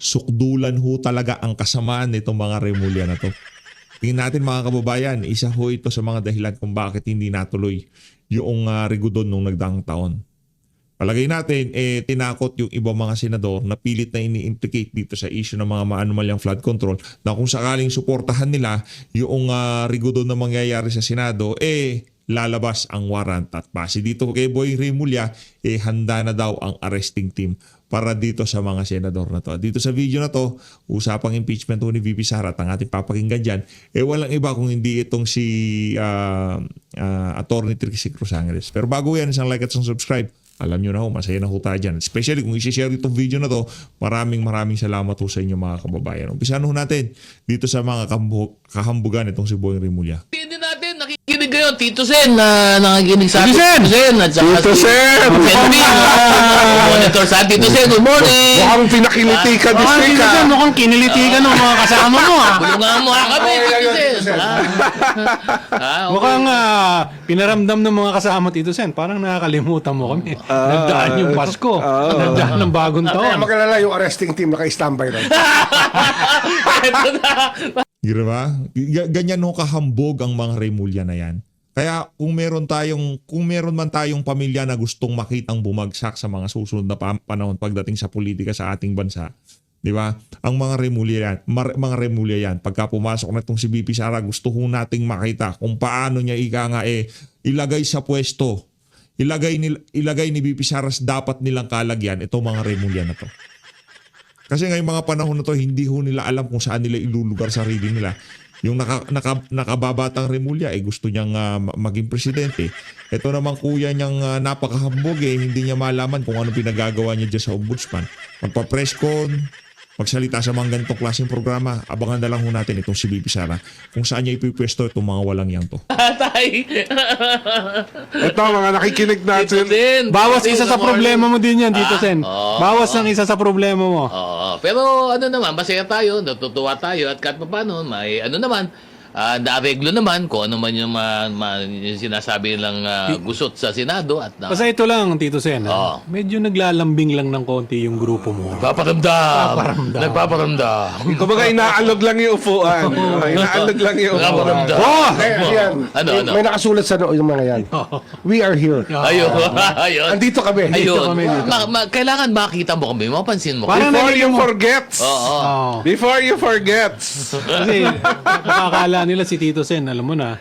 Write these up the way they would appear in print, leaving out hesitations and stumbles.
sukdulan ho talaga ang kasamaan nitong mga Remulla na to. Tingnan natin mga kababayan, isa ho ito sa mga dahilan kung bakit hindi natuloy yung rigudon nung nagdaang taon. Palagay natin, tinakot yung ibang mga senador na pilit na ini-implicate dito sa issue ng mga maanumalyang flood control na kung sakaling suportahan nila yung rigudon na mangyayari sa Senado, lalabas ang warrant. At base dito kay Boy Remulla, handa na daw ang arresting team para dito sa mga senador na to. Dito sa video na to, usapang impeachment ni VP Sara at ang ating papakinggan dyan, walang iba kung hindi itong si Attorney Trixie Cruz Angeles. Pero bago yan, isang like at isang subscribe. Alam nyo na ho, masaya na ho tayo dyan. Especially kung isi-share itong video na to, maraming salamat ho sa inyo mga kababayan. Umpisahan ho natin dito sa mga kahambugan itong si Boy Remulla. Hindi natin nakikinig kayo, Tito Sen, na nakikinig sa Tito Sen! Tito Sen, at saka Tito Sen! Monitor sa Tito Sen, good morning! Mukhang pinakiliti ka, Tito Sen, mukhang kiniliti ka ng mga kasama mo, ha? Bulungan mo kami, Tito Sen! Mukhang pinaramdam ng mga kasama, Tito Sen. Parang nakakalimutan mo kami. Nagdaan yung Pasko. Nagdaan ng bagong Kaya taon. magalala yung arresting team naka-standby rin. Ito na! Diba? Ganyan ho kahambog ang mga Remulla na yan. Kaya kung meron man tayong pamilya na gustong makitang bumagsak sa mga susunod na panahon pagdating sa politika sa ating bansa, di ba? Ang mga Remulla yan, pagka pumasok na itong si VP Sara, gusto ho nating makita kung paano niya ilagay sa pwesto. Ilagay ni VP Sara dapat nilang kalagyan itong mga Remulla na to. Kasi ngayong mga panahon na to, hindi ho nila alam kung saan nila ilulugar sarili nila. Yung nakababatang Remulla, gusto niyang maging presidente. Ito naman kuya niyang napakahambog, hindi niya malaman kung ano pinagagawa niya dyan sa ombudsman. Magpa-press con, magsalita sa mga ganitong klaseng programa, abangan na lang ho natin itong si VP Sara kung saan niya ipipwesto itong mga walang yang to. Atay! Ito, mga nakikinig Tito natin. Sen! Bawas isa sa Good morning. problema mo din yan, Tito Sen. Oo. Bawas ng isa sa problema mo. Oo, pero ano naman, masaya tayo, natutuwa tayo at kahit pa paano, may ano naman, naareglo naman kung ano man yung, yung sinasabi nilang gusot sa Senado at Basta ito lang, Tito Sen. Oo. Medyo naglalambing lang ng konti yung grupo mo. Nagpaparamdam. Kumbaga, inaalog lang yung upuan. Inaalog lang yung upuan. Nagpaparamdam. Ayan. Ano? May nakasulat sa yung mga yan. We are here. Ayun. Ayun. Andito kami. Ayun. kami dito. Kailangan makita mo kami, mapansin mo. Parang Before you narinig mo. forget. Oo. Oo. Before you forget. Kasi nakakala nila si Tito Sen, alam mo na.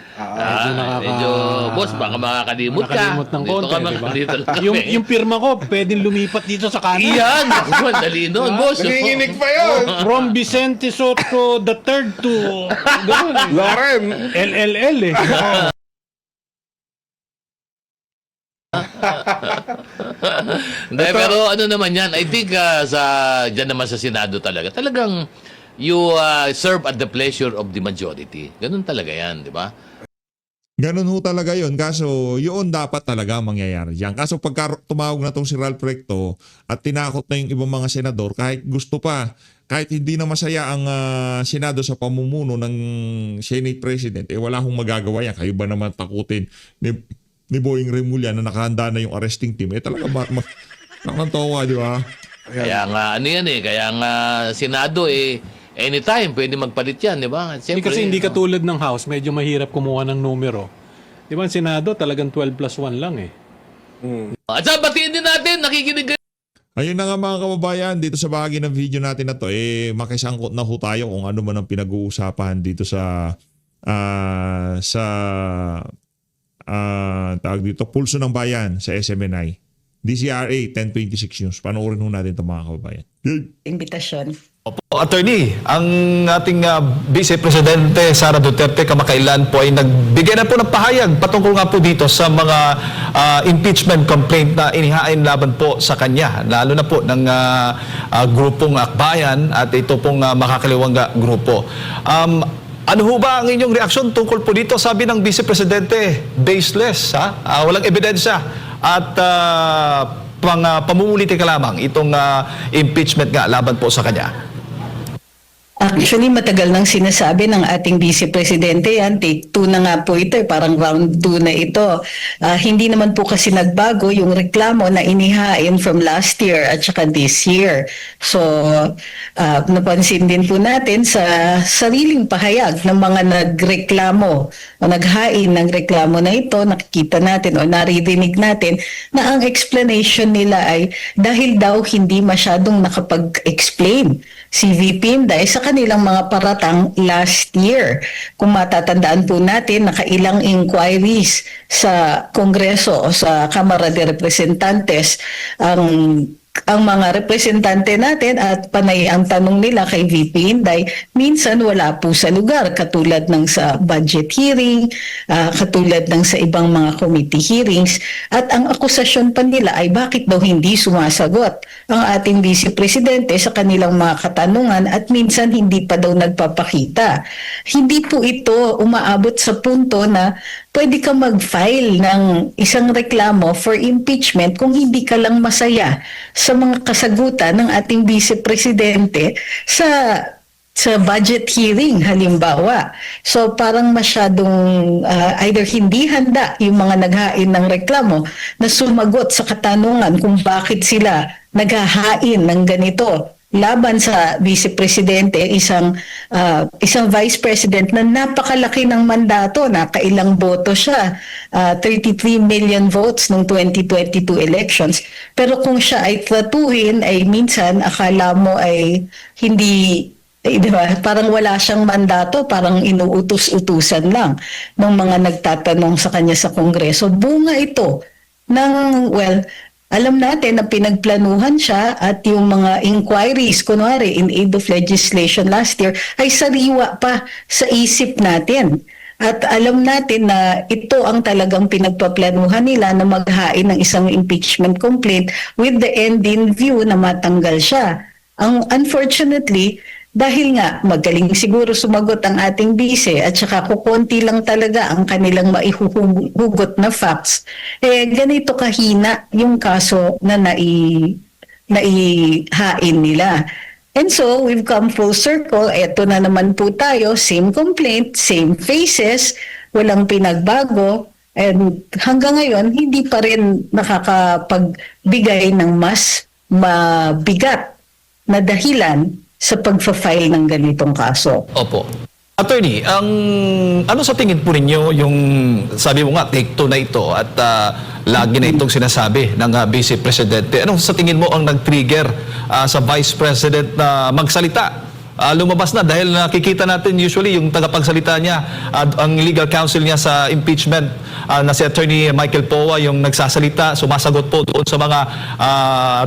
Medyo, boss, baka makakalimot ka. Nakalimot ng konti, Dito ka, diba? dito lang kami. Yung pirma ko, pwedeng lumipat dito sa kanan. Iyan! Ako, dali nun, boss. Nanginginig pa yun. From Vicente Soto the third to ganun, Lauren. LLL eh. Hindi, pero ano naman yan, I think dyan naman sa Senado talagang you serve at the pleasure of the majority. Ganun talaga yan, di ba? Ganun ho talaga yun. Kaso yun dapat talaga mangyayari yan. Kaso pagka tumawag na tong si Ralph Recto at tinakot na yung ibang mga senador, kahit gusto pa, kahit hindi na masaya ang Senado sa pamumuno ng Senate President, wala hong magagawa yan. Kayo ba naman takutin ni Boying Remulla na nakahanda na yung arresting team? Talaga nakakantawa, di ba? Kaya nga, ano yan kaya nga Senado anytime pwede magpalit yan, di ba? Siyempre, Kasi hindi katulad ng House, medyo mahirap kumuha ng numero. Di ba, ang Senado talagang 12+1 lang eh. At sa batiin din natin, nakikinig kayo. Ayun na nga mga kababayan, dito sa bahagi ng video natin na to, makisangkot na ho tayo kung ano man ang pinag-uusapan dito sa tawag dito, Pulso ng Bayan sa SMNI. DCRA 1026 News. Panoorin ho natin ito mga kababayan. Imbitasyon. Opo, Attorney, ang ating Vice Presidente Sara Duterte kamakailan po ay nagbigay na po ng pahayag patungkol nga po dito sa mga impeachment complaint na inihain laban po sa kanya, lalo na po ng grupong Akbayan at ito pong makakaliwang grupo. Ano ho ba ang inyong reaksyon tungkol po dito? Sabi ng Vice Presidente, baseless, walang ebidensya at pamumulitin ka lamang itong impeachment nga laban po sa kanya. Actually, matagal nang sinasabi ng ating Vice Presidente yan. Take 2 na nga po ito. Parang round 2 na ito. Hindi naman po kasi nagbago yung reklamo na inihain from last year at saka this year. So, napansin din po natin sa sariling pahayag ng mga nagreklamo o naghain ng reklamo na ito, nakikita natin o naririnig natin na ang explanation nila ay dahil daw hindi masyadong nakapag-explain si VP Inday sa kanilang mga paratang last year. Kung matatandaan po natin, nakailang inquiries sa Kongreso o sa Kamara de Representantes ang mga representante natin at panay ang tanong nila kay VP Inday, minsan wala po sa lugar, katulad ng sa budget hearing, katulad ng sa ibang mga committee hearings, at ang akusasyon pa nila ay bakit daw hindi sumasagot ang ating Vice Presidente sa kanilang mga katanungan at minsan hindi pa daw nagpapakita. Hindi po ito umaabot sa punto na pwede ka mag-file ng isang reklamo for impeachment kung hindi ka lang masaya sa mga kasagutan ng ating Vice Presidente sa budget hearing halimbawa. So parang masyadong either hindi handa yung mga naghain ng reklamo na sumagot sa katanungan kung bakit sila naghahain ng ganito laban sa Vice Presidente, isang Vice President na napakalaki ng mandato, nakailang boto siya, 33 million votes noong 2022 elections. Pero kung siya ay tratuhin, ay minsan akala mo ay hindi, diba? Parang wala siyang mandato, parang inuutos-utusan lang ng mga nagtatanong sa kanya sa Kongreso. Bunga ito ng, alam natin na pinagplanuhan siya at yung mga inquiries, kunwari in aid of legislation last year, ay sariwa pa sa isip natin. At alam natin na ito ang talagang pinagpaplanuhan nila na maghain ng isang impeachment complaint with the end in view na matanggal siya. Unfortunately, dahil nga magaling siguro sumagot ang ating vice at saka kukunti lang talaga ang kanilang maihuhugot na facts, ganito kahina yung kaso na naihain nila. And so, we've come full circle. Eto na naman po tayo, same complaint, same faces, walang pinagbago. And hanggang ngayon, hindi pa rin nakakapagbigay ng mas mabigat na dahilan sa pag-file ng ganitong kaso. Opo. Attorney, ano sa tingin po ninyo yung, sabi mo nga, take 2 na ito at lagi na itong sinasabi ng Vice Presidente. Anong sa tingin mo ang nag-trigger sa Vice President na magsalita? Lumabas na dahil nakikita natin usually yung tagapagsalita niya, ang legal counsel niya sa impeachment na si Attorney Michael Poa yung nagsasalita, sumasagot po doon sa mga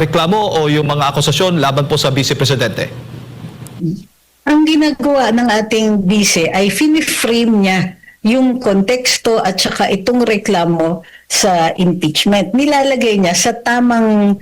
reklamo o yung mga akusasyon laban po sa Vice Presidente. Ang ginagawa ng ating vice ay fini-frame niya yung konteksto at saka itong reklamo sa impeachment. Nilalagay niya sa tamang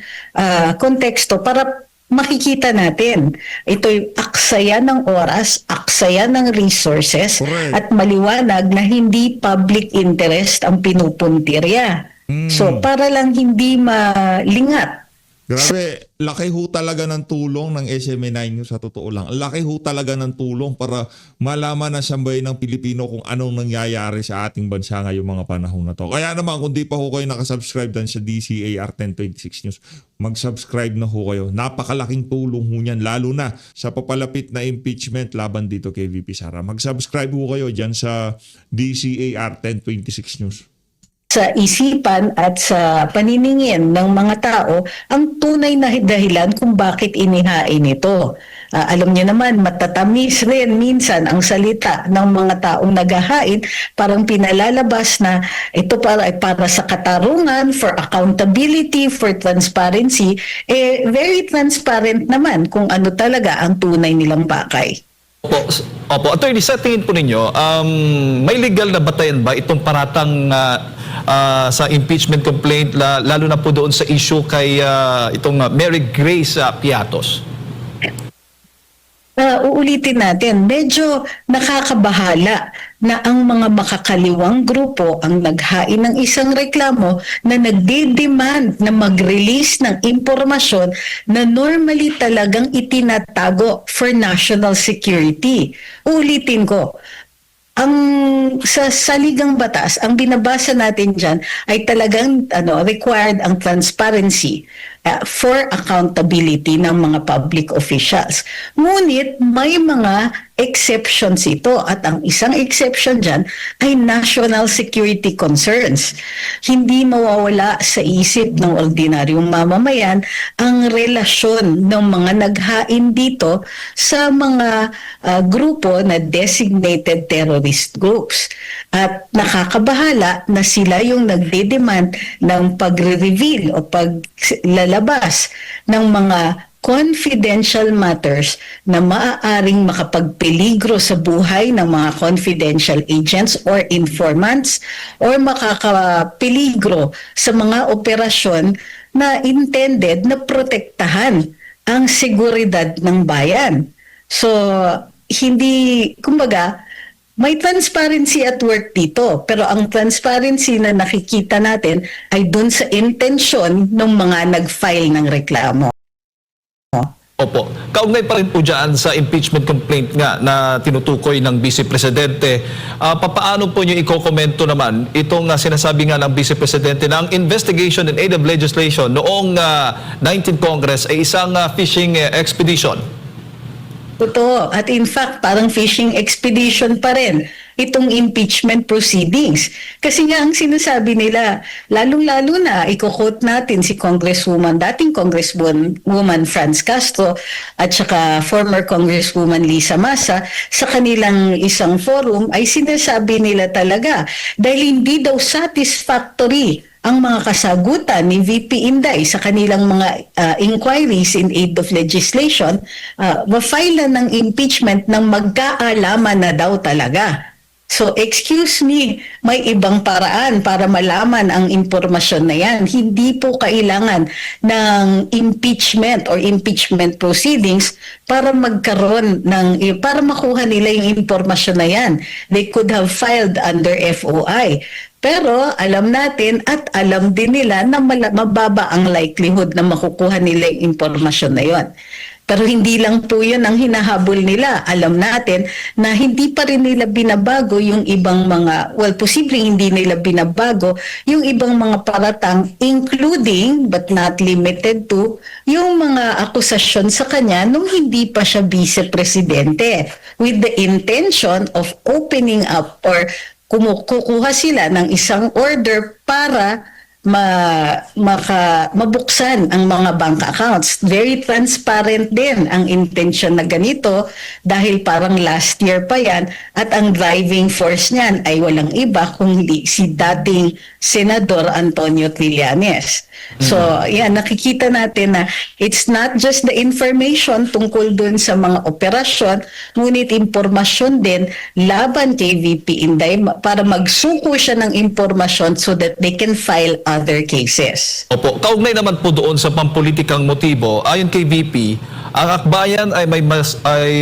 konteksto para makikita natin. Ito'y aksaya ng oras, aksaya ng resources, Correct. at maliwanag na hindi public interest ang pinupuntirya. So para lang hindi malingat. Grabe, laki ho talaga ng tulong ng SMNI News sa totoo lang. Laki ho talaga ng tulong para malaman ng sambayan ng Pilipino kung anong nangyayari sa ating bansa ngayong mga panahon na to. Kaya naman, kung di pa ho kayo nakasubscribe dan sa DCAR 1026 News, mag-subscribe na ho kayo. Napakalaking tulong ho niyan, lalo na sa papalapit na impeachment laban dito kay VP Sara. Mag-subscribe ho kayo dyan sa DCAR 1026 News. Sa isipan at sa paniningin ng mga tao ang tunay na dahilan kung bakit inihain ito. Alam niyo naman, matatamis rin minsan ang salita ng mga taong naghahain, parang pinalalabas na ito para sa katarungan, for accountability, for transparency. Very transparent naman kung ano talaga ang tunay nilang bakay. Opo. Attorney, sa tingin po ninyo, may legal na batayan ba itong paratang sa impeachment complaint, lalo na po doon sa issue kay itong Mary Grace Piatos? Uulitin natin, medyo nakakabahala na ang mga makakaliwang grupo ang naghain ng isang reklamo na nagde-demand na mag-release ng impormasyon na normally talagang itinatago for national security. Uulitin ko, ang sa saligang batas, ang binabasa natin diyan ay talagang required ang transparency for accountability ng mga public officials. Ngunit may mga exceptions ito at ang isang exception dyan ay national security concerns. Hindi mawawala sa isip ng ordinaryong mamamayan ang relasyon ng mga naghain dito sa mga grupo na designated terrorist groups. At nakakabahala na sila yung nagde-demand ng pagre-reveal o paglalabas ng mga confidential matters na maaaring makapagpeligro sa buhay ng mga confidential agents or informants or makakapeligro sa mga operasyon na intended na protektahan ang seguridad ng bayan. So, kumbaga, may transparency at work dito, pero ang transparency na nakikita natin ay dun sa intensyon ng mga nag-file ng reklamo. Opo. Kaugnay pa rin po dyan sa impeachment complaint nga na tinutukoy ng Vice Presidente. Papaano po nyo ikokomento naman itong sinasabi nga ng Vice Presidente na ang investigation in aid of legislation noong 19th Congress ay isang fishing expedition? Totoo. At in fact, parang fishing expedition pa rin itong impeachment proceedings. Kasi nga ang sinasabi nila, lalong-lalo na, i-quote natin si dating Congresswoman Franz Castro at saka former Congresswoman Lisa Masa, sa kanilang isang forum ay sinasabi nila talaga dahil hindi daw satisfactory ang mga kasagutan ni VP Inday sa kanilang mga inquiries in aid of legislation, ma-file na ng impeachment ng magkaalaman na daw talaga. So, excuse me, may ibang paraan para malaman ang impormasyon na yan. Hindi po kailangan ng impeachment or impeachment proceedings para para makuha nila yung impormasyon na yan. They could have filed under FOI. Pero alam natin at alam din nila na mababa ang likelihood na makukuha nila yung impormasyon na yon. Pero hindi lang po yun ang hinahabol nila. Alam natin na hindi pa rin nila binabago yung ibang posibleng hindi nila binabago yung ibang mga paratang, including but not limited to yung mga akusasyon sa kanya nung hindi pa siya vice-presidente with the intention of opening up or kukuha sila ng isang order para mabuksan ang mga bank accounts. Very transparent din ang intention na ganito dahil parang last year pa yan at ang driving force niyan ay walang iba kundi si dating Senador Antonio Trillanes. So, yan, nakikita natin na it's not just the information tungkol dun sa mga operasyon, ngunit impormasyon din laban kay VP Inday para magsuko siya ng impormasyon so that they can file other cases. Opo. Kaugnay naman po doon sa pampulitikang motibo, ayon kay VP, ang akbayan ay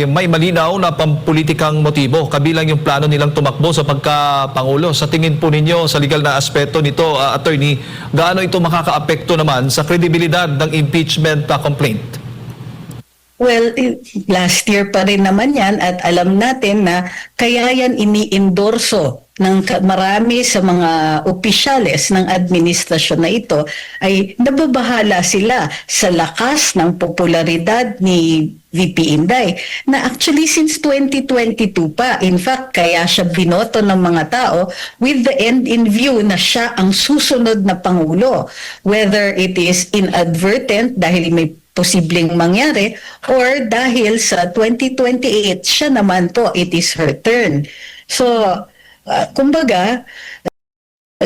may malinaw na pampulitikang motibo kabilang yung plano nilang tumakbo sa pagka-pangulo. Sa tingin po ninyo sa legal na aspeto nito, attorney, gaano ito makakaapekto naman sa kredibilidad ng impeachment complaint? Well, last year pa rin naman yan at alam natin na kaya yan ini-endorso ng marami sa mga opisyales ng administrasyon na ito ay nababahala sila sa lakas ng popularidad ni VP Inday na actually since 2022 pa. In fact, kaya siya binoto ng mga tao with the end in view na siya ang susunod na Pangulo. Whether it is inadvertent dahil may posibleng mangyari or dahil sa 2028 siya naman po, it is her turn. So, kumbaga,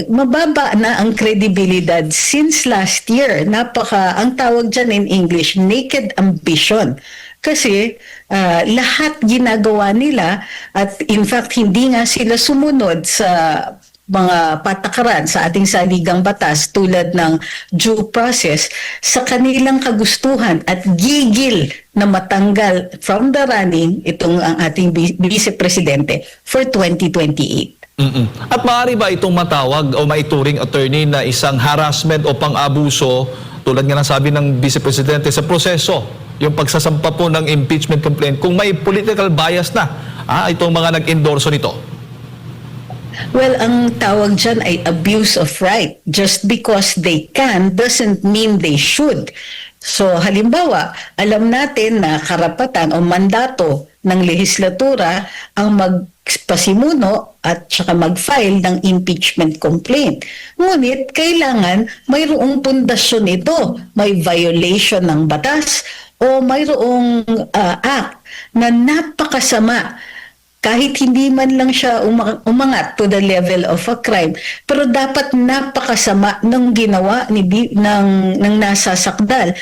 mababa na ang kredibilidad since last year. Ang tawag dyan in English, naked ambition. Kasi lahat ginagawa nila at in fact hindi nga sila sumunod sa mga patakaran sa ating saligang batas tulad ng due process sa kanilang kagustuhan at gigil na matanggal from the running itong ang ating Vice Presidente for 2028. At maaari ba itong matawag o maituring, attorney, na isang harassment o pang-abuso tulad nga ng sabi ng Vice Presidente sa proseso, yung pagsasampa po ng impeachment complaint kung may political bias na itong mga nag-endorso nito? Well, ang tawag dyan ay abuse of right. Just because they can doesn't mean they should. So halimbawa, alam natin na karapatan o mandato ng lehislatura ang magpasimuno at saka mag-file ng impeachment complaint. Ngunit kailangan mayroong pundasyon ito. May violation ng batas o mayroong act na napakasama kahit hindi man lang siya umangat to the level of a crime, pero dapat napakasama ng ginawa ng nasasakdal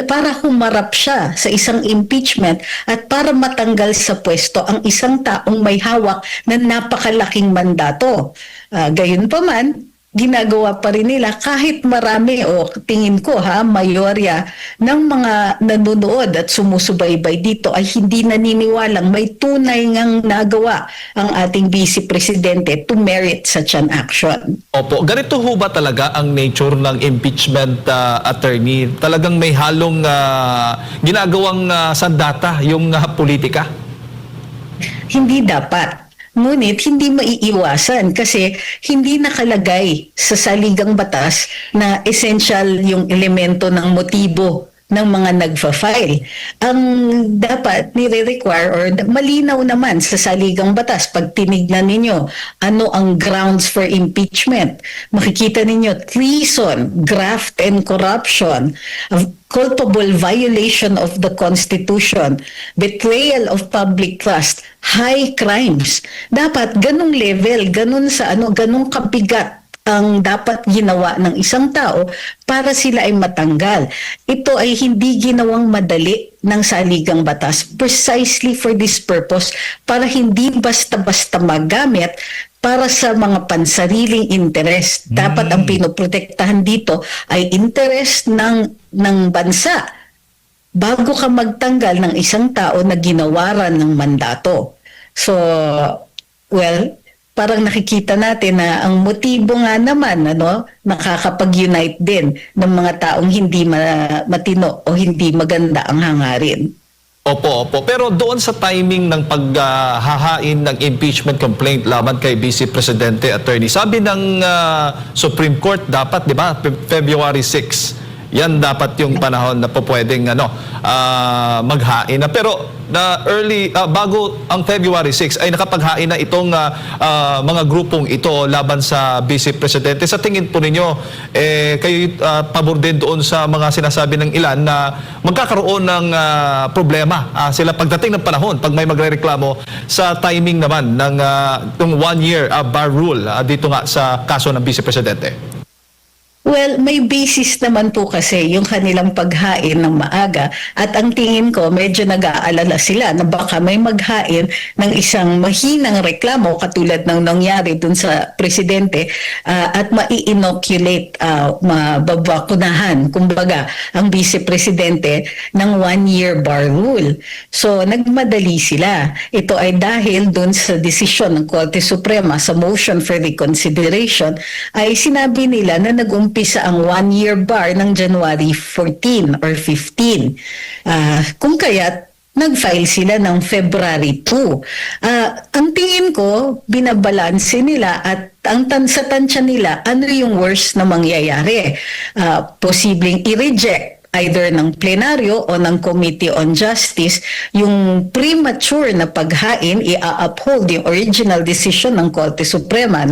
para humarap siya sa isang impeachment at para matanggal sa pwesto ang isang taong may hawak na napakalaking mandato. Gayunpaman, ginagawa pa rin nila kahit marami o tingin ko mayorya ng mga nanonood at sumusubaybay dito ay hindi naniniwalang may tunay ngang nagawa ang ating Vice Presidente to merit such an action. Opo, ganito ho ba talaga ang nature ng impeachment, attorney? Talagang may halong ginagawang sandata yung politika? Hindi dapat. Ngunit hindi maiiwasan kasi hindi nakalagay sa saligang batas na essential yung elemento ng motibo ng mga nagfa-file. Ang dapat nire-require or malinaw naman sa saligang batas pag tinignan ninyo ano ang grounds for impeachment. Makikita ninyo treason, graft and corruption, culpable violation of the Constitution, betrayal of public trust, high crimes. Dapat ganung level, ganung kabigat ang dapat ginawa ng isang tao para sila ay matanggal. Ito ay hindi ginawang madali ng saligang batas precisely for this purpose, para hindi basta-basta magamit para sa mga pansariling interest. Dapat ang pinoprotektahan dito ay interest ng bansa bago ka magtanggal ng isang tao na ginawaran ng mandato. So, well, parang nakikita natin na ang motibo nga naman nakakapag-unite din ng mga taong hindi matino o hindi maganda ang hangarin. Opo. Pero doon sa timing ng paghahain ng impeachment complaint laban kay Vice Presidente, attorney, sabi ng Supreme Court dapat, di ba, February 6. Yan dapat yung panahon na pwedeng maghain na. Pero bago ang February 6 ay nakapaghain na itong mga grupong ito laban sa Vice Presidente. Sa tingin po ninyo, kayo pabor din doon sa mga sinasabi ng ilan na magkakaroon ng problema sila pagdating ng panahon pag may magrereklamo sa timing naman ng 1-year bar rule dito nga sa kaso ng Vice Presidente? Well, may basis naman po kasi yung kanilang paghain ng maaga at ang tingin ko medyo nag-aalala sila na baka may maghain ng isang mahinang reklamo katulad ng nangyari dun sa presidente at mai-inoculate, mababakunahan, kumbaga, ang vice presidente ng 1-year bar rule. So, nagmadali sila. Ito ay dahil dun sa desisyon ng Korte Suprema sa motion for reconsideration ay sinabi nila na nag-umpisa ang 1-year bar ng January 14 or 15. Kung kaya't nag-file sila ng February 2. Ang tingin ko, binabalanse nila at sa tansya nila, ano yung worst na mangyayari? Posibleng i-reject either ng plenaryo o ng Committee on Justice yung premature na paghain, i-uphold yung original decision ng Korte Suprema,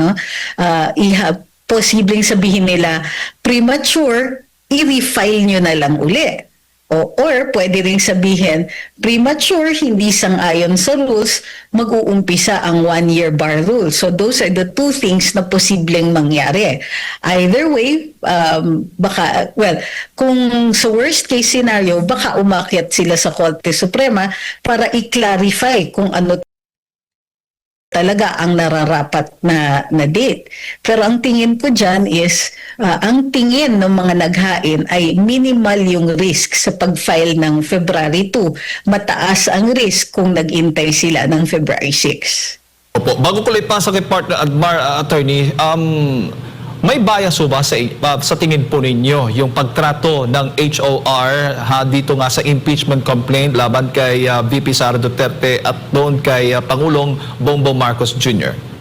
posibleng sabihin nila premature, i-refile nyo na lang uli. Or pwede ring sabihin premature, hindi sang-ayon sa rules, mag-uumpisa ang 1-year bar rule. So those are the two things na posibleng mangyari. Either way, kung sa worst case scenario, baka umakyat sila sa Korte Suprema para i-clarify kung ano talaga ang nararapat na date. Pero ang tingin ko dyan is, ang tingin ng mga naghain ay minimal yung risk sa pag-file ng February 2. Mataas ang risk kung nag-intay sila ng February 6. Opo, bago ko lang ipasa kay partner attorney, may bias ba sa tingin po ninyo yung pagtrato ng HOR dito nga sa impeachment complaint laban kay VP Sara Duterte at doon kay Pangulong Bongbong Marcos Jr.?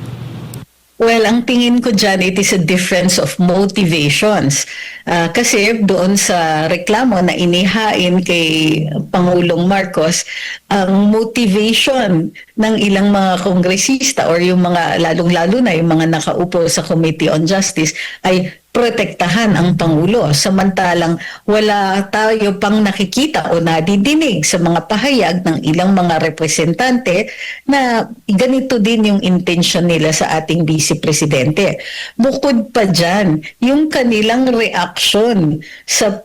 Well, ang tingin ko dyan, it is a difference of motivations. Kasi doon sa reklamo na inihain kay Pangulong Marcos, ang motivation ng ilang mga kongresista or yung mga, lalong-lalo na yung mga nakaupo sa Committee on Justice ay protektahan ang Pangulo. Samantalang wala tayo pang nakikita o nadidinig sa mga pahayag ng ilang mga representante na ganito din yung intention nila sa ating Vice Presidente. Bukod pa dyan, yung kanilang reaksyon sa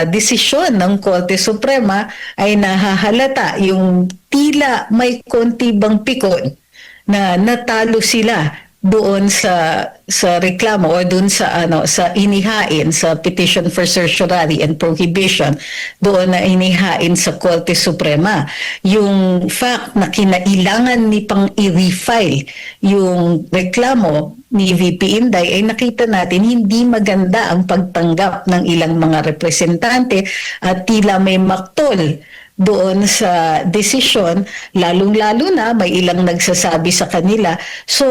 desisyon ng Korte Suprema ay nahahalata yung tila may konti bang pikon na natalo sila doon sa reklamo o doon sa sa inihain sa petition for certiorari and prohibition doon na inihain sa Korte Suprema, yung fact na kinailangan ni pang i-refile yung reklamo ni VP Inday ay nakita natin hindi maganda ang pagtanggap ng ilang mga representante at tila may maktol doon sa desisyon, lalong-lalo na may ilang nagsasabi sa kanila. So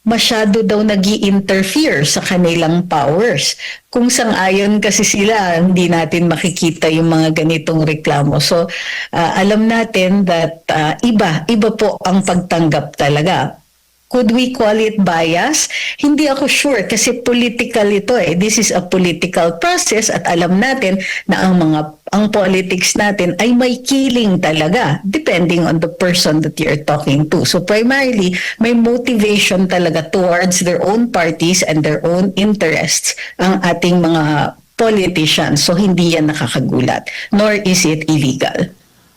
masyado daw nag-i-interfere sa kanilang powers. Kung sang-ayon kasi sila, hindi natin makikita yung mga ganitong reklamo. So, alam natin that iba po ang pagtanggap talaga. Could we call it bias? Hindi ako sure kasi political ito eh. This is a political process at alam natin na ang politics natin ay may killing talaga depending on the person that you're talking to. So primarily, may motivation talaga towards their own parties and their own interests ang ating mga politicians. So hindi yan nakakagulat, nor is it illegal.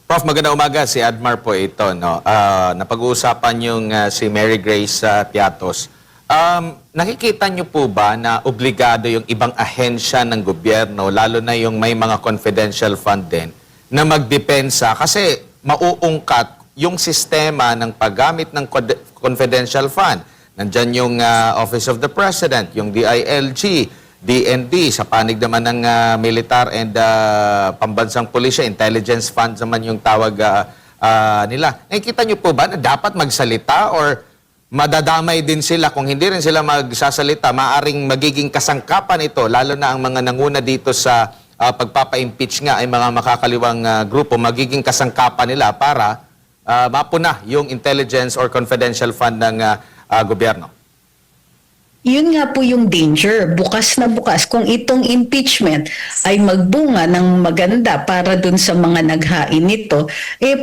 Prof, magandang umaga. Si Admar po ito. No? Napag-uusapan yung si Mary Grace Piatos. Nakikita niyo po ba na obligado yung ibang ahensya ng gobyerno, lalo na yung may mga confidential fund din, na magdepensa? Kasi mauungkat yung sistema ng paggamit ng confidential fund. Nandyan yung Office of the President, yung DILG, DND, sa panig naman ng militar and pambansang pulisya, intelligence funds naman yung tawag nila. Nakikita niyo po ba na dapat magsalita or madadamay din sila? Kung hindi rin sila magsasalita, maaring magiging kasangkapan ito, lalo na ang mga nanguna dito sa pagpapa-impeach nga ay mga makakaliwang grupo, magiging kasangkapan nila para mapuna yung intelligence or confidential fund ng gobyerno. Yun nga po yung danger. Bukas na bukas, kung itong impeachment ay magbunga ng maganda para dun sa mga naghain nito,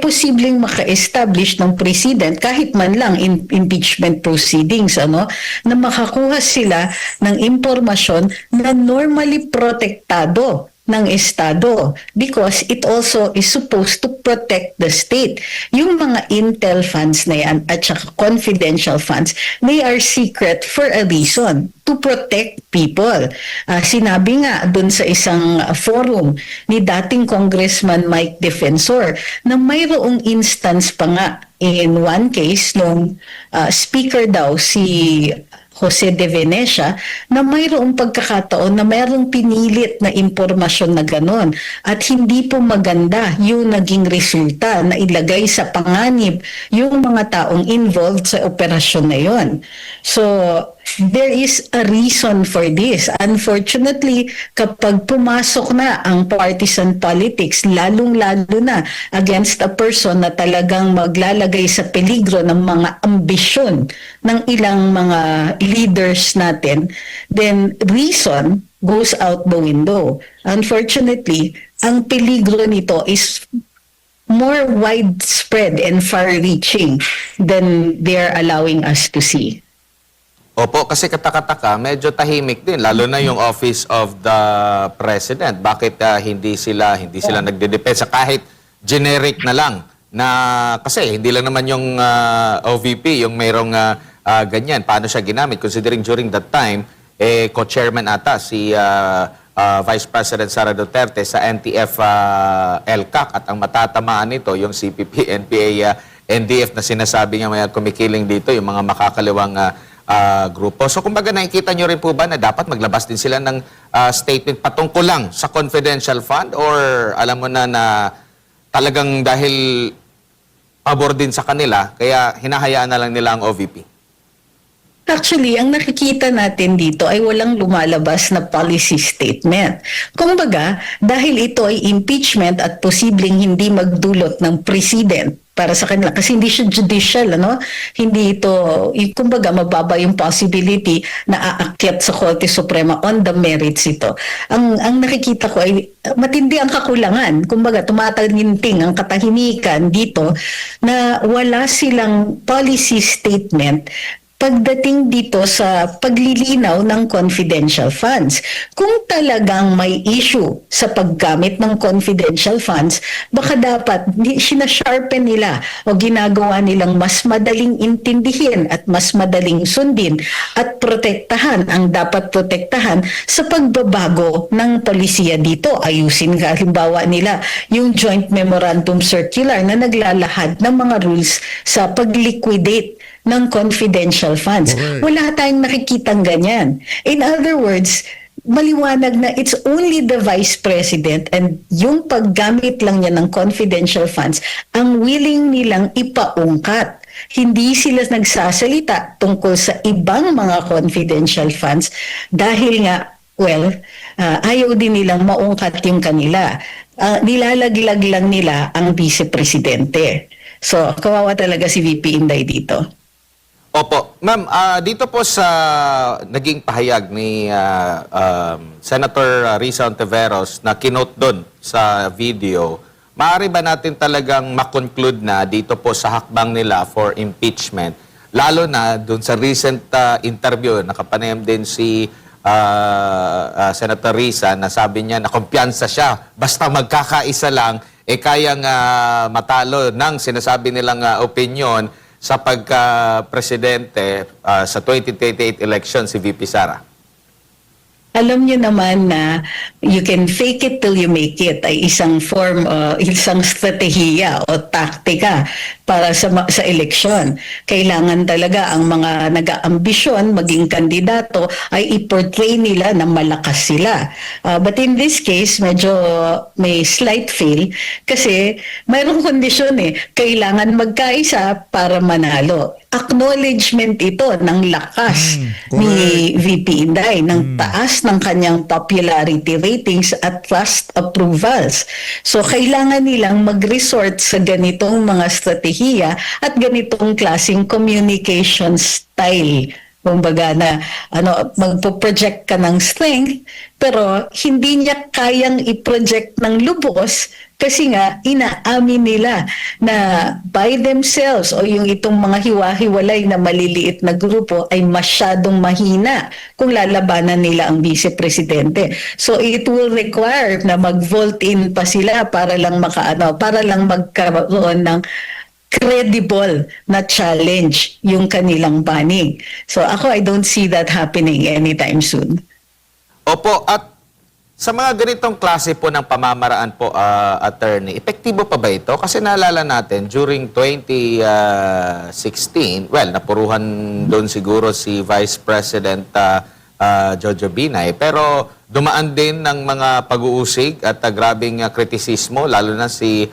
posibleng maka-establish ng president kahit man lang impeachment proceedings, na makakuha sila ng impormasyon na normally protektado ng Estado because it also is supposed to protect the state. Yung mga intel funds na yan at saka confidential funds, they are secret for a reason, to protect people. Sinabi nga dun sa isang forum ni dating Congressman Mike Defensor na mayroong instance pa nga in one case nung speaker daw si Jose de Venecia na mayroong pagkakataon na mayroong pinilit na impormasyon na ganon at hindi po maganda yung naging resulta na ilagay sa panganib yung mga taong involved sa operasyon na yon. So, there is a reason for this. Unfortunately, kapag pumasok na ang partisan politics, lalong-lalo na against a person na talagang maglalagay sa peligro ng mga ambisyon ng ilang mga leaders natin, then reason goes out the window. Unfortunately, ang peligro nito is more widespread and far-reaching than they're allowing us to see. Opo, kasi katakataka, medyo tahimik din, lalo na yung Office of the President. Bakit hindi sila nagdedepensa kahit generic na lang na kasi hindi lang naman yung OVP, yung mayroong ganyan. Paano siya ginamit? Considering during that time, co-chairman ata si Vice President Sara Duterte sa NTF LCAC at ang matatamaan nito yung CPP, NPA, NDF na sinasabi niya may kumikiling dito, yung mga makakaliwang grupo. So kumbaga nakikita nyo rin po ba na dapat maglabas din sila ng statement patungkol lang sa confidential fund or alam mo na talagang dahil pabor din sa kanila kaya hinahayaan na lang nila ang OVP? Actually, ang nakikita natin dito ay walang lumalabas na policy statement. Kumbaga, dahil ito ay impeachment at posibleng hindi magdulot ng president para sa kanila kasi hindi siya judicial, ano? Hindi ito, kumbaga mababa yung possibility na aakyat sa Korte Suprema on the merits ito. Ang nakikita ko ay matindi ang kakulangan. Kumbaga, tumataginting ang katahimikan dito na wala silang policy statement pagdating dito sa paglilinaw ng confidential funds. Kung talagang may issue sa paggamit ng confidential funds, baka dapat sinasharpen nila o ginagawa nilang mas madaling intindihin at mas madaling sundin at protektahan ang dapat protektahan sa pagbabago ng polisiya dito. Ayusin halimbawa nila yung Joint Memorandum Circular na naglalahad ng mga rules sa pag-liquidate ng confidential funds. Correct. Wala tayong nakikitang ganyan. In other words, maliwanag na it's only the Vice President and yung paggamit lang niya ng confidential funds ang willing nilang ipaungkat. Hindi sila nagsasalita tungkol sa ibang mga confidential funds dahil nga, ayaw din nilang maungkat yung kanila. Nilalaglag lang nila ang Vice Presidente. So, kawawa talaga si VP Inday dito. Opo. Ma'am, dito po sa naging pahayag ni Senator Risa Ontiveros na kinote doon sa video, maaari ba natin talagang makonclude na dito po sa hakbang nila for impeachment, lalo na doon sa recent interview, nakapanayam din si Senator Risa na sabi niya na kumpiyansa siya, basta magkakaisa lang, kayang matalo ng sinasabi nilang opinion sa pagka-presidente sa 2028 election si VP Sara? Alam niyo naman na you can fake it till you make it ay isang form, isang strategiya o taktika para sa eleksyon. Kailangan talaga ang mga nag-aambisyon maging kandidato ay i-portray nila na malakas sila. But in this case, medyo may slight fail kasi mayroong kondisyon kailangan magkaisa para manalo. Acknowledgement ito ng lakas ni VP Inday, ng taas ng kanyang popularity ratings at trust approvals. So kailangan nilang mag-resort sa ganitong mga strategiya at ganitong klaseng communication style. Kumbaga na magpo-project ka ng strength pero hindi niya kayang i-project ng lubos kasi nga inaamin nila na by themselves o yung itong mga hiwa-hiwalay na maliliit na grupo ay masyadong mahina kung lalabanan nila ang Vice Presidente. So it will require na mag-vote in pa sila para lang para lang magkaroon ng credible na challenge yung kanilang panig. So ako, I don't see that happening anytime soon. Opo, at sa mga ganitong klase po ng pamamaraan po, attorney, epektibo pa ba ito? Kasi naalala natin, during 2016, napuruhan doon siguro si Vice President Jojo Binay, pero dumaan din ng mga pag-uusig at grabing kritisismo, lalo na si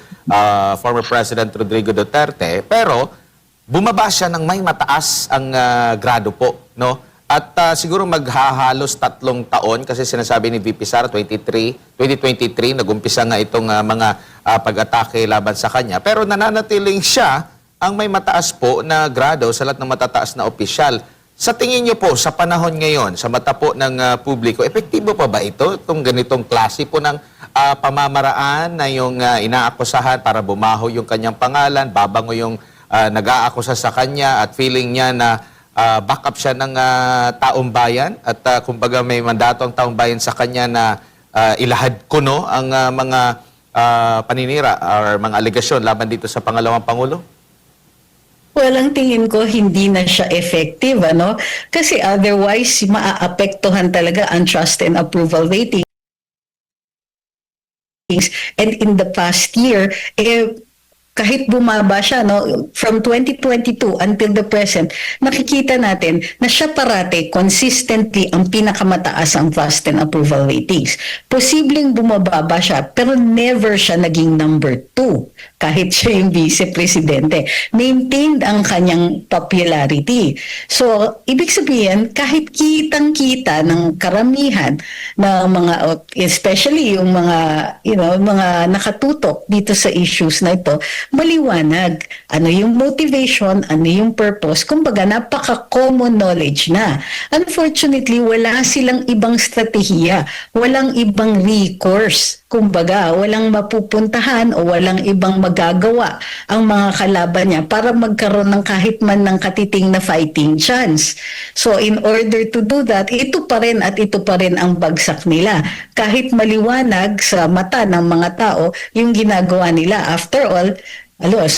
former President Rodrigo Duterte, pero bumaba siya ng may mataas ang grado po, no? At siguro maghahalos 3 taon kasi sinasabi ni VP Sara 2023 nagumpisa nga itong mga pag-atake laban sa kanya, pero nananatiling siya ang may mataas po na grado sa lahat ng matataas na opisyal. Sa tingin niyo po, sa panahon ngayon, sa mata po ng publiko, epektibo pa ba ito, itong ganitong klase po ng pamamaraan na yung inaakusahan para bumaho yung kanyang pangalan, babango yung nag-aakusa sa kanya at feeling niya na backup siya ng taong bayan at kumbaga may mandato ang taong bayan sa kanya na ilahad kuno ang mga paninira or mga alegasyon laban dito sa pangalawang Pangulo? Well, ang tingin ko hindi na siya effective, ano? Kasi otherwise, maaapektuhan talaga ang trust and approval ratings. And in the past year, kahit bumaba siya, no, from 2022 until the present, nakikita natin na siya parate, consistently, ang pinakamataas ang trust and approval ratings. Posibleng bumababa siya, pero never siya naging number 2, kahit siya yung vice-presidente. Maintained ang kanyang popularity. So, ibig sabihin, kahit kitang-kita ng karamihan ng mga, especially yung mga, mga nakatutok dito sa issues na ito, maliwanag. Ano yung motivation, ano yung purpose, kumbaga napaka-common knowledge na. Unfortunately, wala silang ibang strategiya, walang ibang recourse. Kumbaga, walang mapupuntahan o walang ibang magagawa ang mga kalaban niya para magkaroon ng kahit man ng katiting na fighting chance. So, in order to do that, ito pa rin at ito pa rin ang bagsak nila. Kahit maliwanag sa mata ng mga tao, yung ginagawa nila. After all,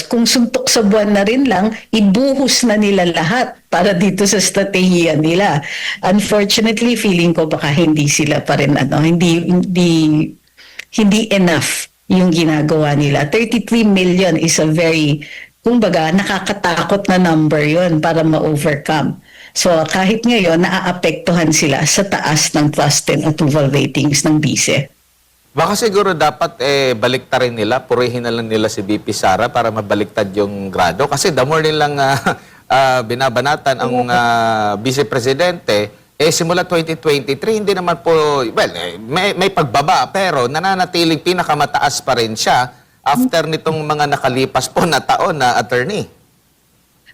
kung suntok sa buwan na rin lang, ibuhos na nila lahat para dito sa strategiya nila. Unfortunately, feeling ko baka hindi sila pa rin, hindi enough yung ginagawa nila. 33 million is a very, kumbaga, nakakatakot na number yon para ma-overcome. So kahit ngayon, naaapektuhan sila sa taas ng trust and approval ratings ng BICE. Baka siguro dapat baliktarin nila, purihin na lang nila si VP Sara para mabaliktad yung grado. Kasi the more nilang binabanatan ang Vice Presidente, simula 2023, hindi naman po, may pagbaba, pero nananatiling pinakamataas pa rin siya after nitong mga nakalipas po na taon na attorney.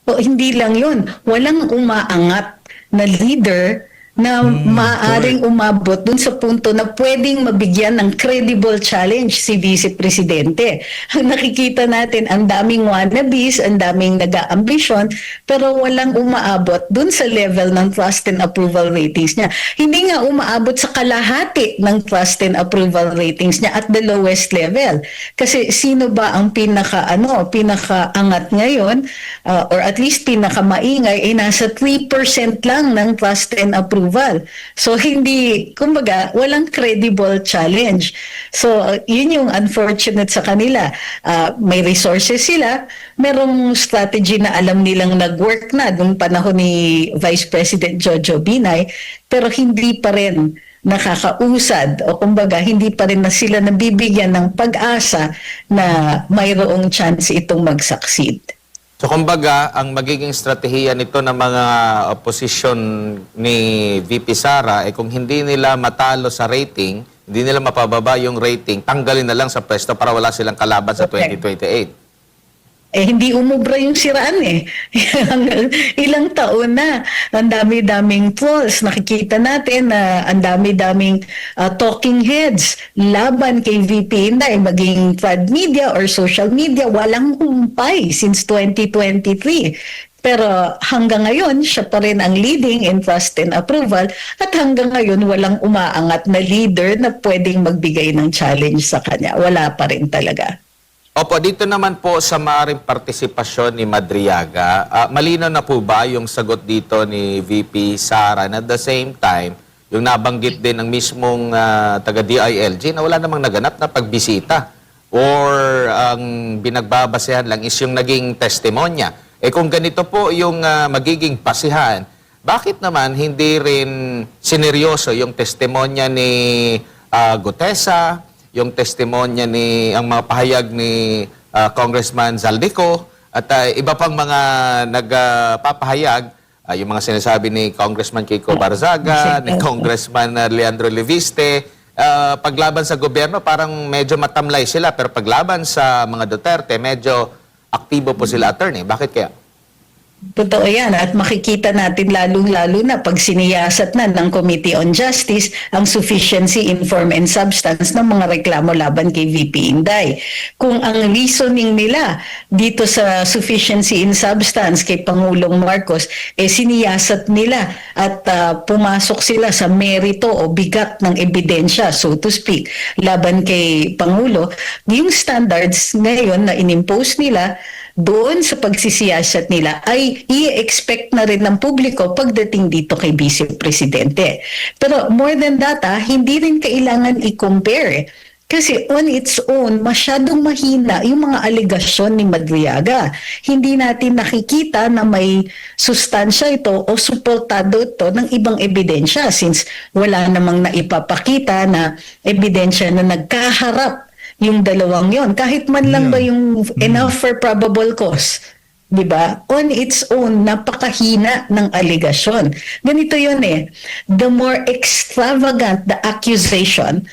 O hindi lang yun, walang umaangat na leader na maaaring umabot dun sa punto na pwedeng mabigyan ng credible challenge si Vice Presidente. Nakikita natin ang daming wannabes, ang daming nag-aambisyon, pero walang umaabot dun sa level ng trust and approval ratings niya. Hindi nga umaabot sa kalahati ng trust and approval ratings niya at the lowest level. Kasi sino ba ang pinakaangat ngayon, or at least pinakamaingay, ay nasa 3% lang ng trust and approval. So hindi, kumbaga, walang credible challenge. So yun yung unfortunate sa kanila. May resources sila, merong strategy na alam nilang nag-work na nung panahon ni Vice President Jojo Binay, pero hindi pa rin nakakausad o kumbaga hindi pa rin na sila nabibigyan ng pag-asa na mayroong chance itong mag-succeed. So kumbaga, ang magiging strategiya nito ng mga opposition ni VP Sara kung hindi nila matalo sa rating, hindi nila mapababa yung rating, tanggalin na lang sa pwesto para wala silang kalaban sa 2028. Hindi umubra yung siraan Ilang taon na. Ang dami-daming polls. Nakikita natin na ang dami-daming talking heads laban kay VP Inday, maging trad media or social media. Walang humpay since 2023. Pero hanggang ngayon, siya pa rin ang leading in trust and approval at hanggang ngayon walang umaangat na leader na pwedeng magbigay ng challenge sa kanya. Wala pa rin talaga. Opo, dito naman po sa maaaring partisipasyon ni Madriaga, malinaw na po ba yung sagot dito ni VP Sara and at the same time, yung nabanggit din ng mismong taga-DILG na wala namang naganap na pagbisita or ang binagbabasehan lang is yung naging testimonya. Kung ganito po yung magiging basihan, bakit naman hindi rin sineryoso yung testimonya ni Gutesa, yung testimonya ang mga pahayag ni Congressman Zaldico at iba pang mga nagpapahayag, yung mga sinasabi ni Congressman Kiko Barzaga, ni Congressman Leandro Leviste, paglaban sa gobyerno parang medyo matamlay sila pero paglaban sa mga Duterte medyo aktibo po sila, attorney. Bakit kaya? Totoo yan. At makikita natin lalong-lalo na pag siniyasat na ng Committee on Justice ang sufficiency in form and substance ng mga reklamo laban kay VP Inday. Kung ang reasoning nila dito sa sufficiency in substance kay Pangulong Marcos, siniyasat nila at pumasok sila sa merito o bigat ng ebidensya, so to speak, laban kay Pangulo, yung standards ngayon na inimpose nila doon sa pagsisiyasat nila ay i-expect na rin ng publiko pagdating dito kay Vice Presidente. Pero more than that, hindi rin kailangan i-compare. Kasi on its own, masyadong mahina yung mga alegasyon ni Madriaga. Hindi natin nakikita na may sustansya ito o suportado ito ng ibang ebidensya since wala namang naipapakita na ebidensya na nagkaharap yung dalawang yon, kahit man lang ba yung enough for probable cause, di ba? On its own, napakahina ng aligasyon. Ganito yun the more extravagant the accusation,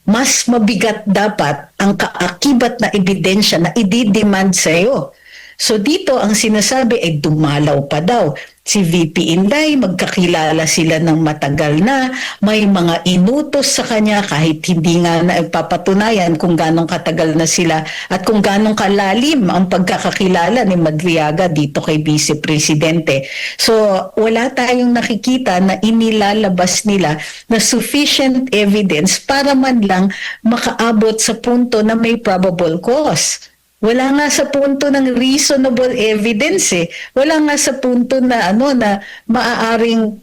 mas mabigat dapat ang kaakibat na ebidensya na i-demand sa'yo. So dito ang sinasabi ay dumalaw pa daw si VP Inday, magkakilala sila ng matagal na, may mga inutos sa kanya kahit hindi nga nagpapatunayan kung ganong katagal na sila at kung ganong kalalim ang pagkakakilala ni Madriaga dito kay Vice Presidente. So wala tayong nakikita na inilalabas nila na sufficient evidence para man lang makaabot sa punto na may probable cause. Wala nga sa punto ng reasonable evidence Wala nga sa punto na na maaaring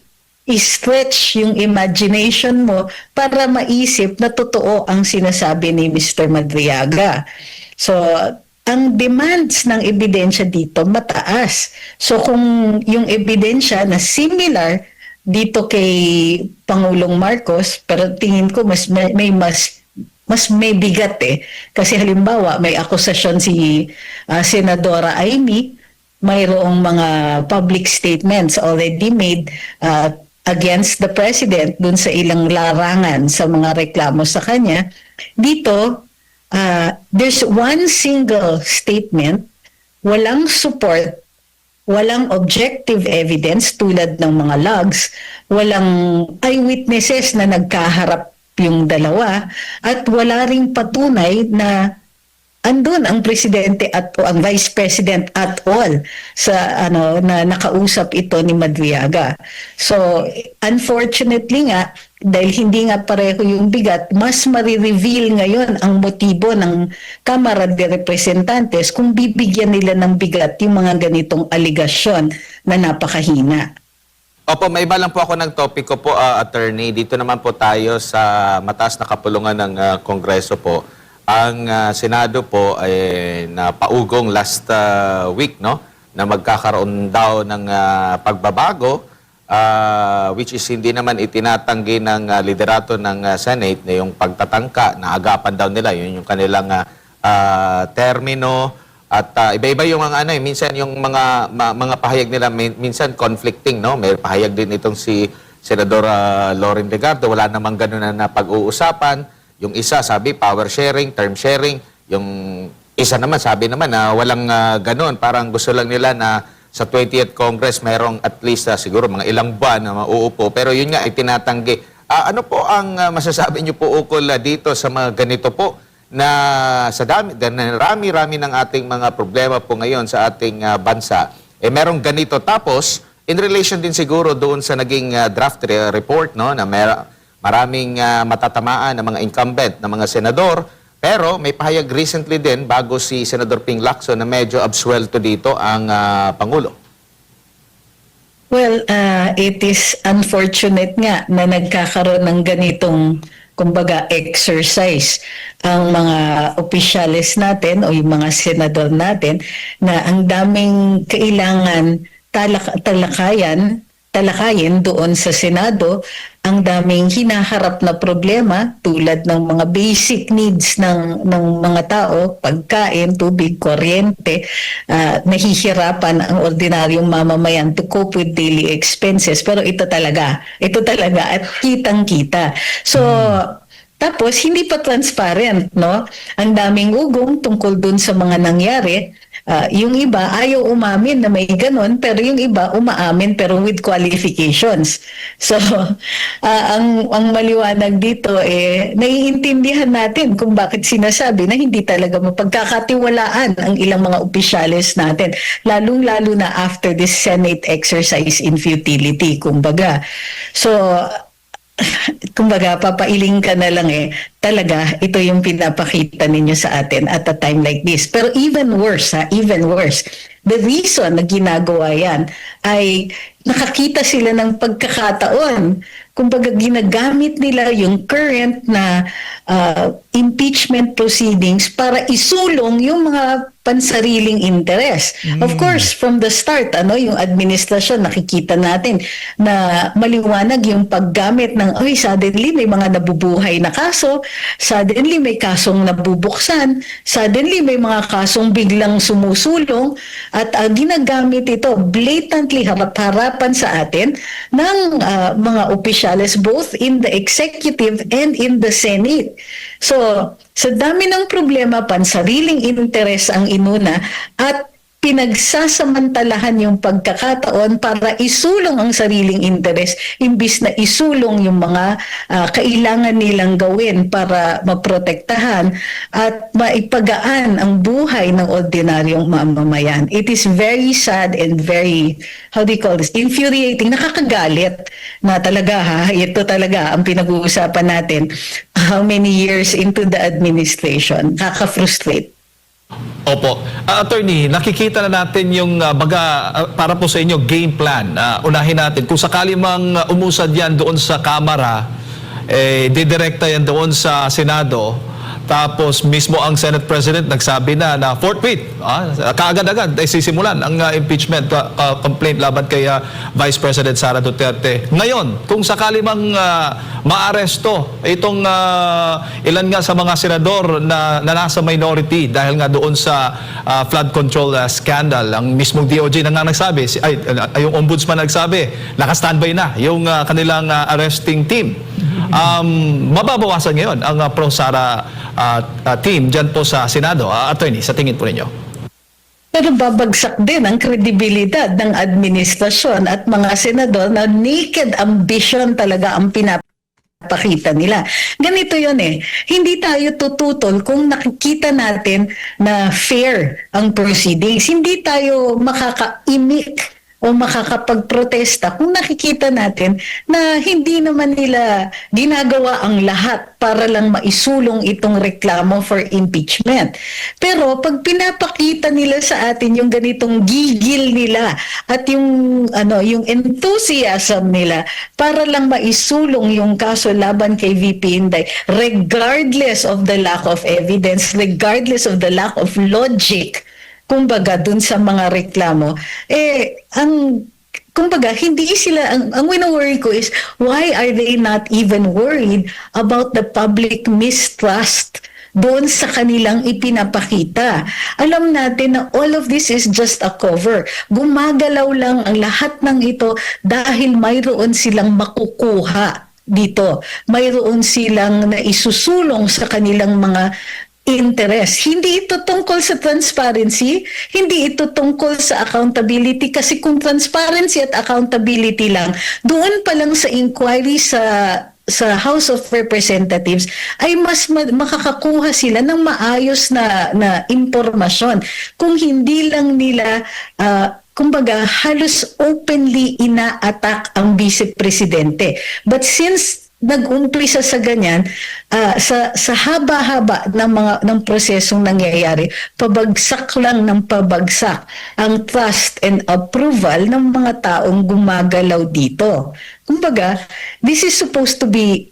i-stretch yung imagination mo para maisip na totoo ang sinasabi ni Mr. Madriaga. So, ang demands ng ebidensya dito mataas. So, kung yung ebidensya na similar dito kay Pangulong Marcos, pero tingin ko mas may bigat Kasi halimbawa, may akusasyon si Senadora Amy, mayroong mga public statements already made against the President dun sa ilang larangan sa mga reklamo sa kanya. Dito, there's one single statement, walang support, walang objective evidence tulad ng mga logs, walang eyewitnesses na nagkaharap yung dalawa at wala ring patunay na andun ang presidente at o ang vice president at all sa na nakausap ito ni Madriaga. So unfortunately nga dahil hindi nga pareho yung bigat, mas marireveal ngayon ang motibo ng Kamara de Representantes kung bibigyan nila ng bigat yung mga ganitong aligasyon na napakahina. Opo, may iba lang po ako ng topiko po, attorney. Dito naman po tayo sa mataas na kapulungan ng Kongreso po. Ang Senado po ay napaugong last week, no, na magkakaroon daw ng pagbabago, which is hindi naman itinatanggi ng liderato ng Senate na yung pagtatangka, naagapan daw nila, yun yung kanilang termino. At iba-iba yung mga minsan yung mga pahayag nila minsan conflicting, no? May pahayag din itong si Senador Loren Legardo, wala namang ganoon na pag-uusapan. Yung isa sabi power sharing, term sharing, yung isa naman sabi naman na walang ganoon, parang gusto lang nila na sa 20th Congress mayroong at least siguro mga ilang buwan na mauupo, pero yun nga ay tinatanggi. Ano po ang masasabi niyo po ukol dito sa mga ganito po? Na sa rami-rami ng ating mga problema po ngayon sa ating bansa, merong ganito. Tapos, in relation din siguro doon sa naging draft report, no, na maraming matatamaan ng mga incumbent, na mga senador, pero may pahayag recently din, bago si Senador Ping Lacson, na medyo absuelto dito ang Pangulo. Well, it is unfortunate nga na nagkakaroon ng ganitong kumbaga exercise ang mga opisyales natin o yung mga senador natin na ang daming kailangan talakayin doon sa Senado, ang daming hinaharap na problema tulad ng mga basic needs ng mga tao, pagkain, tubig, kuryente, nahihirapan ang ordinaryong mamamayan to cope with daily expenses. Pero ito talaga at kitang-kita. So, tapos hindi pa transparent, no? Ang daming ugong tungkol dun sa mga nangyari Yung iba ayaw umamin na may ganon, pero yung iba umaamin pero with qualifications. So, ang maliwanag dito naiintindihan natin kung bakit sinasabi na hindi talaga mapagkakatiwalaan ang ilang mga opisyalis natin, lalong-lalo na after this Senate exercise in futility, kumbaga. So, kumbaga, papailing ka na lang talaga, ito yung pinapakita ninyo sa atin at a time like this. Pero even worse, the reason na ginagawa yan ay nakakita sila ng pagkakataon. Kumbaga, ginagamit nila yung current na impeachment proceedings para isulong yung mga pansariling interes. Of course, from the start, yung administrasyon, nakikita natin na maliwanag yung paggamit ng, suddenly may mga nabubuhay na kaso, suddenly may kasong nabubuksan, suddenly may mga kasong biglang sumusulong, at ginagamit ito blatantly harap-harapan sa atin ng mga opisyales both in the executive and in the Senate. So, sa dami ng problema, pansariling interes ang inuna at pinagsasamantalahan yung pagkakataon para isulong ang sariling interes imbis na isulong yung mga kailangan nilang gawin para maprotektahan at maipagaan ang buhay ng ordinaryong mamamayan. It is very sad and very, infuriating, nakakagalit na talaga ito talaga ang pinag-uusapan natin how many years into the administration. Kaka-frustrate. Opo. Attorney, nakikita na natin yung para po sa inyo game plan. Unahin natin, kung sakali mang umusad yan doon sa Kamara, didirekta yan doon sa Senado, tapos mismo ang Senate President nagsabi na forthwith, kaagad-agad sisimulan ang impeachment complaint laban kay Vice President Sara Duterte. Ngayon, kung sakali mang maaresto itong ilan nga sa mga senador na nasa minority dahil nga doon sa flood control scandal, ang mismong DOJ na nga nagsabi, yung ombudsman nagsabi, naka-standby na yung kanilang arresting team. Mababawasan ngayon ang pro-Sara team dyan po sa Senado. Attorney, sa tingin po ninyo? Pero babagsak din ang kredibilidad ng administrasyon at mga senador na naked ambition talaga ang pinapakita nila. Ganito yun Hindi tayo tututol kung nakikita natin na fair ang proceedings. Hindi tayo makakaimik o makakapagprotesta kung nakikita natin na hindi naman nila ginagawa ang lahat para lang maisulong itong reklamo for impeachment. Pero pag pinapakita nila sa atin yung ganitong gigil nila at yung enthusiasm nila para lang maisulong yung kaso laban kay VP Inday, regardless of the lack of evidence, regardless of the lack of logic, kumbaga dun sa mga reklamo, kumbaga hindi sila, ang wino-worry ko is why are they not even worried about the public mistrust doon sa kanilang ipinapakita. Alam natin na all of this is just a cover. Gumagalaw lang ang lahat ng ito dahil mayroon silang makukuha dito. Mayroon silang naisusulong sa kanilang mga interest. Hindi ito tungkol sa transparency, hindi ito tungkol sa accountability, kasi kung transparency at accountability lang, doon pa lang sa inquiry sa House of Representatives ay mas makakakuha sila ng maayos na impormasyon. Kung hindi lang nila kumbaga halos openly ina-attack ang Vice Presidente. But since nag-umpisa sa ganyan, sa haba-haba ng prosesong nangyayari, pabagsak lang ng pabagsak ang trust and approval ng mga taong gumagalaw dito. Kumbaga, this is supposed to be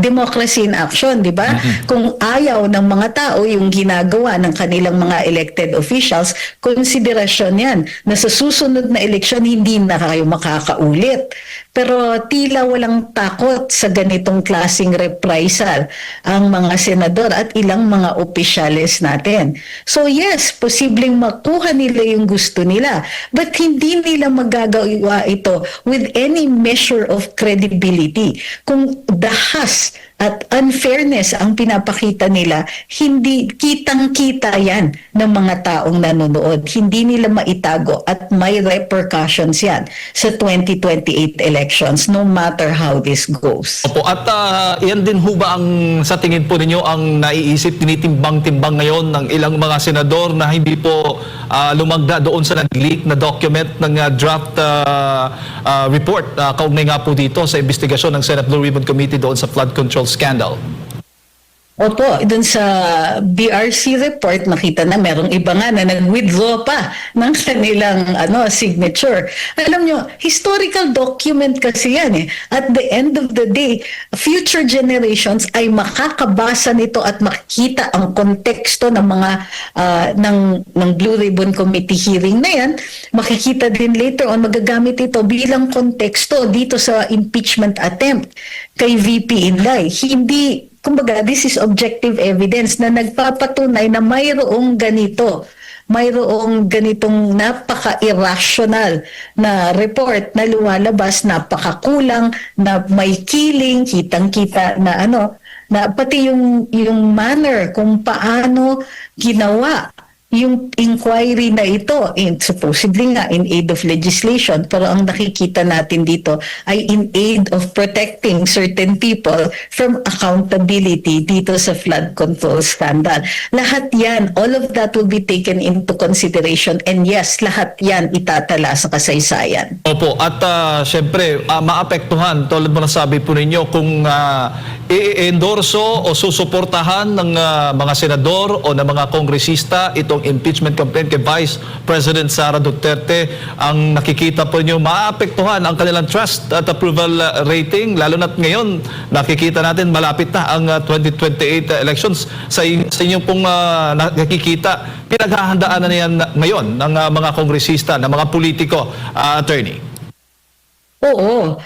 democracy in action, di ba? Kung ayaw ng mga tao yung ginagawa ng kanilang mga elected officials, konsiderasyon yan na sa susunod na eleksyon hindi na kayo makakaulit. Pero tila walang takot sa ganitong klaseng reprisal ang mga senador at ilang mga opisyales natin. So yes, posibleng makuha nila yung gusto nila, but hindi nila magagawa ito with any measure of credibility. Kung dahas at unfairness ang pinapakita nila, hindi kitang-kita yan ng mga taong nanonood. Hindi nila maitago at may repercussions yan sa 2028 elections no matter how this goes. Opo, at yan din ho ba ang sa tingin po ninyo ang naiisip, tinitimbang-timbang ngayon ng ilang mga senador na hindi po lumagda doon sa nag-leak na document ng draft report kaugnay nga po dito sa investigasyon ng Senate Blue Ribbon Committee doon sa flood control scandal? Opo, dun sa BRC report, nakita na merong iba nga na nag-withdraw pa ng kanilang signature. Alam nyo, historical document kasi yan eh. At the end of the day, future generations ay makakabasa nito at makikita ang konteksto ng mga ng Blue Ribbon Committee hearing na yan. Makikita din later on, magagamit ito bilang konteksto dito sa impeachment attempt kay VP Inday. Kumbaga, this is objective evidence na nagpapatunay na mayroong ganitong napaka-irrational na report na lumalabas, napakakulang, na may killing, kitang-kita na na pati yung manner kung paano ginawa yung inquiry na ito, supposedly nga in aid of legislation, pero ang nakikita natin dito ay in aid of protecting certain people from accountability dito sa flood control scandal. Lahat yan, all of that will be taken into consideration, and yes, lahat yan itatala sa kasaysayan. Opo, at syempre, maapektuhan, tulad mo na sabi po ninyo, kung i-endorso o susuportahan ng mga senador o ng mga kongresista itong impeachment complaint kay Vice President Sara Duterte, ang nakikita po nyo, maapektuhan ang kanilang trust at approval rating, lalo na't ngayon nakikita natin malapit na ang 2028 elections. Sa inyong pong nakikita, pinaghahandaan na yan ngayon ng mga kongresista, ng mga politiko, attorney? Oo.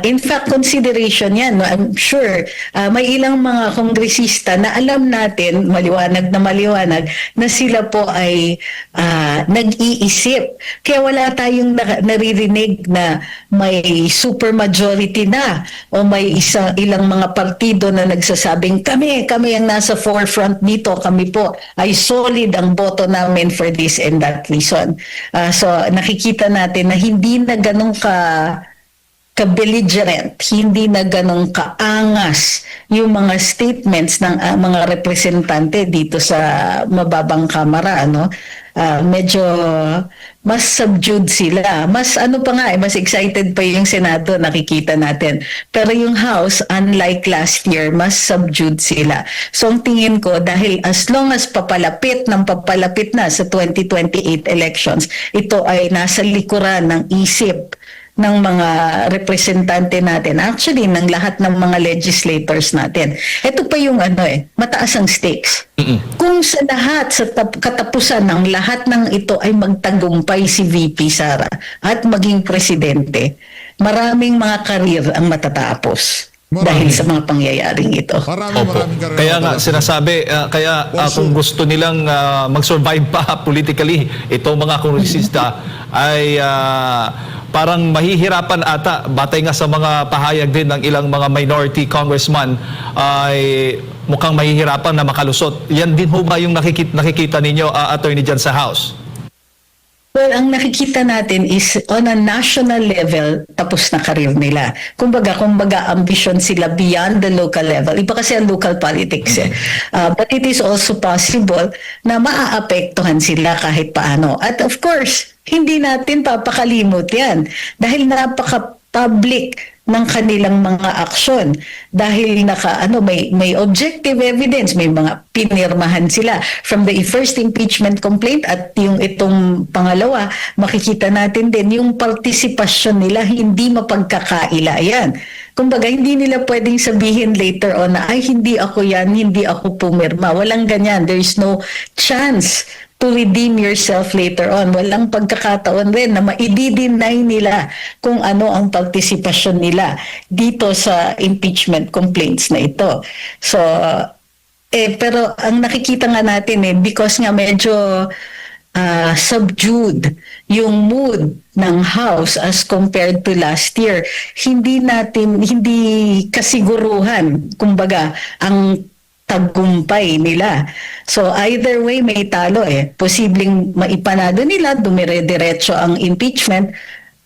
In fact, consideration yan. No? I'm sure may ilang mga kongresista na alam natin, maliwanag na sila po ay nag-iisip. Kaya wala tayong naririnig na may supermajority na o may ilang mga partido na nagsasabing kami ang nasa forefront dito, kami po ay solid ang boto namin for this and that reason. So nakikita natin na hindi na ganun ka-belligerent, hindi na ganong kaangas yung mga statements ng mga representante dito sa mababang kamara, medyo mas subdued sila. Mas mas excited pa yung Senado, nakikita natin. Pero yung House, unlike last year, mas subdued sila. So ang tingin ko, dahil as long as papalapit na sa 2028 elections, ito ay nasa likuran ng isip ng mga representante natin, actually ng lahat ng mga legislators natin. Ito pa yung mataas ang stakes. Kung sa katapusan ng lahat ng ito ay magtagumpay si VP Sara at maging presidente, maraming mga karir ang matatapos. Dahil sa mga pangyayaring ito. Maraming karera. Kaya nga sinasabi, kung gusto nilang mag-survive pa politically, itong mga kongresista ay parang mahihirapan ata, batay nga sa mga pahayag din ng ilang mga minority congressman, ay mukhang mahihirapan na makalusot. Yan din ho ba yung nakikita ninyo, attorney, dyan sa House? Well, ang nakikita natin is on a national level, tapos na karir nila. Kumbaga, ambisyon sila beyond the local level. Iba kasi ang local politics eh. But it is also possible na maaapektuhan sila kahit paano. At of course, hindi natin papakalimot yan. Dahil napaka-public ng kanilang mga aksyon, dahil may objective evidence, may mga pinirmahan sila from the first impeachment complaint, at yung itong pangalawa, makikita natin din yung partisipasyon nila, hindi mapagkakaila yan. Kumbaga, hindi nila pwedeng sabihin later on na, ay hindi ako yan, hindi ako pumirma. Walang ganyan. There is no chance to redeem yourself later on. Walang pagkakataon rin na ma-i-deny nila kung ano ang partisipasyon nila dito sa impeachment complaints na ito. So, pero ang nakikita nga natin because nga medyo subdued yung mood ng House as compared to last year. Hindi kasiguruhan, kumbaga, ang tagumpay nila. So either way may talo Posibleng maipanado nila, dumire-diretso ang impeachment,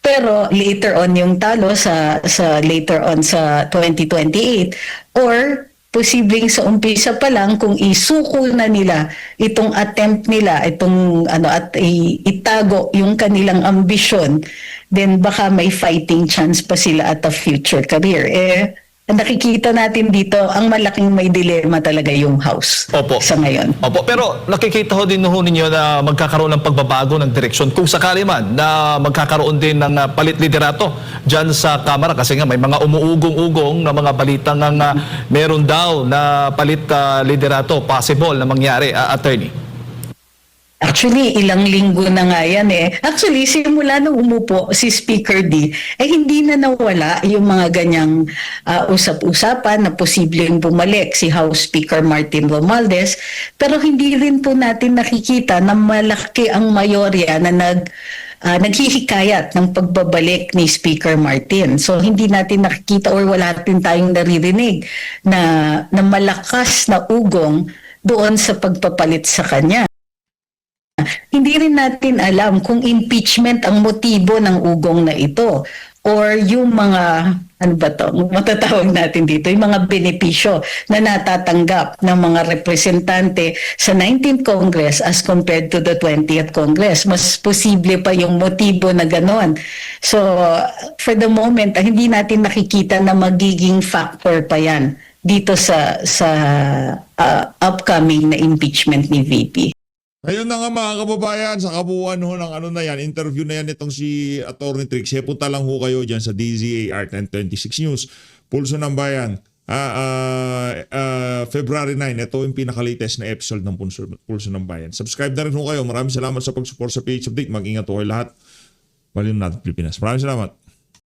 pero later on yung talo sa later on sa 2028, or posibleng sa umpisa pa lang kung isuko na nila itong attempt nila at itago yung kanilang ambisyon, then baka may fighting chance pa sila at a future career. Nakikita natin dito ang malaking may dilema talaga yung House Opo. sa ngayon. Opo, pero nakikita ho din ho ninyo na magkakaroon ng pagbabago ng direksyon kung sakali man na magkakaroon din ng palit liderato dyan sa Kamara, kasi nga may mga umuugong-ugong na mga balita nga meron daw na palit liderato possible na mangyari, attorney. Actually, ilang linggo na nga yan Actually, simula nung umupo si Speaker D, hindi na nawala yung mga ganyang usap-usapan na posibleng bumalik si House Speaker Martin Romualdez. Pero hindi rin po natin nakikita na malaki ang mayorya na naghihikayat ng pagbabalik ni Speaker Martin. So hindi natin nakikita or wala din tayong naririnig na malakas na ugong doon sa pagpapalit sa kanya. Hindi rin natin alam kung impeachment ang motibo ng ugong na ito or yung mga, matatawag natin dito, yung mga benepisyo na natatanggap ng mga representante sa 19th Congress as compared to the 20th Congress. Mas posible pa yung motibo na ganon. So, for the moment, hindi natin nakikita na magiging factor pa yan dito sa upcoming na impeachment ni VP. Ayun na nga mga kababayan, sa kabuuan ho ng interview na yan itong si Atty. Trix. Punta lang ho kayo dyan sa DZAR 1026 News. Pulso ng Bayan. February 9, ito yung pinaka-latest na episode ng Pulso ng Bayan. Subscribe na rin ho kayo. Maraming salamat sa pag-support sa PH Update. Mag-ingat ho kayo lahat. Baliw natin Pilipinas. Maraming salamat.